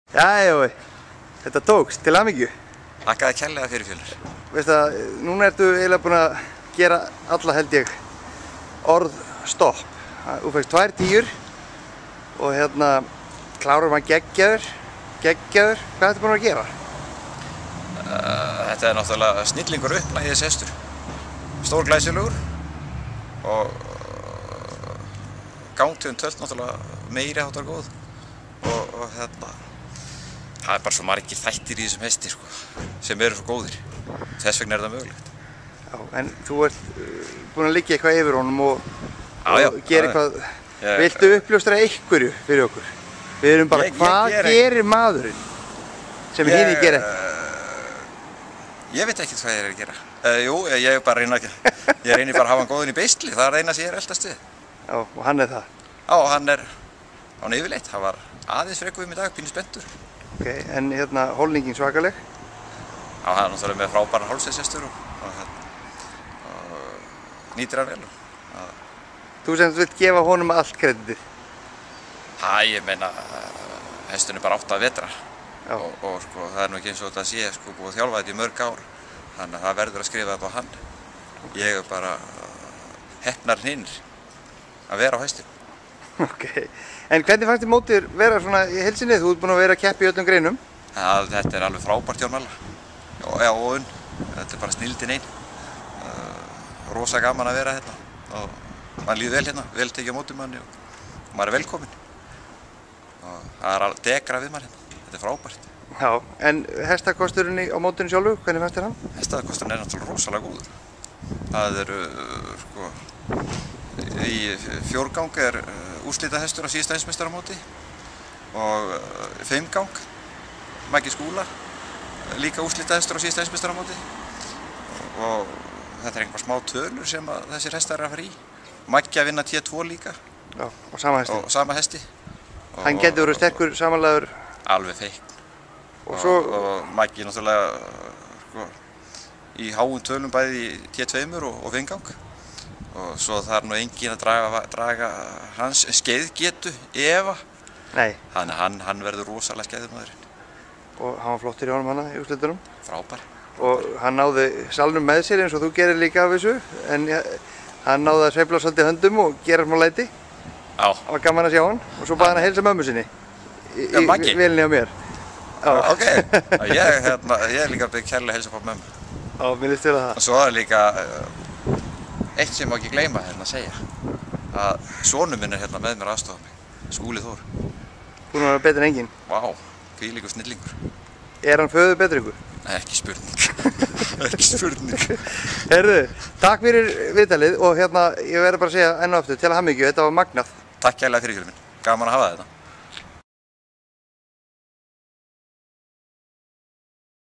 Jæja, þetta tókst til hamingju. Þakkaði kærlega fyrir Fjölnir. Veist að núna ertu eiginlega búin að gera alla held ég orð stopp. Þú fækst 2 10 og hérna klárar maður geggjaður. Hvað ertu búin að gera? Þetta náttúrulega snillingur upplagið þessi hestur. Stór glæsilegur og gangtegund tölt náttúrulega meiri háttar góð og hérna það bara svo margir þættir í þessum hesti sko, sem eru svo góðir. Þess vegna það mögulegt. Já, en þú ert búin að liggja eitthvað yfir honum og gera eitthvað. Viltu uppljóstra einhverju fyrir okkur? Við erum bara, hvað gerir maðurinn sem hinir gera ekki? Ég veit ekkert hvað ég er að gera. Jú, ég bara reyna ekki. Ég reyni bara að hafa hann góðinn í beisli, það er eina sem ég er eldast við. Já, og hann er það? Já, hann er yfirleitt. Hann var aðeins frekku í dag, pínu spenntur. Ok, en hérna holningin svakaleg? Já, hann er náttúrulega með frábæran hálsæðshestur og nýtir hann vel. Þú sem vilt gefa honum allt kreditið? Ég meina, hesturinn er bara 8 vetra og sko, það er nú ekki eins og þetta sé sko, búið að þjálfa þetta í mörg ár. Þannig að það verður að skrifa þetta á hann. Ég er bara heppnar hinnir að vera á hestinu. Ok, en hvernig fannst þér mótið vera svona í heilsinni? Þú ert búin að vera að keppa í öllum greinum. Þetta er alveg frábært hjá Malla. Og unn, þetta er bara snilldin einn. Rosa gaman að vera hérna og mann líður vel hérna, vel tekið á móti manni og maður er velkominn. Og það er alveg degra við maður hérna, þetta er frábært. Já, en hestakosturinn á mótinu sjálfu, hvernig fannst þér hann? Hestakosturinn er náttúrulega rosalega góður. Það eru, sko, í 4 gang er úrslitahestur á síðasta heimsmeistaramóti og 5 gang, Maggi Skúla, líka úrslitahestur á síðasta heimsmeistaramóti og þetta er einhver smá tölur sem að þessir hestar eru að fara í. Maggi að vinna T2 líka. Já, og sama hesti. Og sama hesti. Hann getur verið sterkur samanlegaður. Alveg feikn. Og Maggi náttúrulega sko, í háum tölum bæði í T2 og 5 gang. Og svo það er nú engin að draga hans skeiðgetu efa. Nei. Þannig að hann verður rosalega skeiðmaðurinn. Og hann var flottur í honum hana í úrslitunum. Frábær. Og hann náði salnum með sér eins og þú gerir líka af þessu. En hann náði að sveifla svolítið höndum og gera smá læti. Já. Það var gaman að sjá hann. Og svo baði hann að heilsa mömmu sinni. Í vélinni á mér. Já. Ok. Ég er líka að kærlega heilsa på mömmu. Já, mér líst vel að það. Og svo er líka eitt sem má ekki gleyma hérna að segja. Að sonur minn er hérna með mér að aðstofa mig. Skúli Þór. Búinn að vera betur en enginn. Vá, hvílíkur snillingur. Er hann föður betur ykkur? Nei, ekki spurning. Ekki spurning. Heyrðu, takk fyrir viðtalið og hérna ég verður bara að segja enn og aftur til hamingju, þetta var magnað. Takk kærlega fyrir Fjölnir. Gaman að hafa þetta.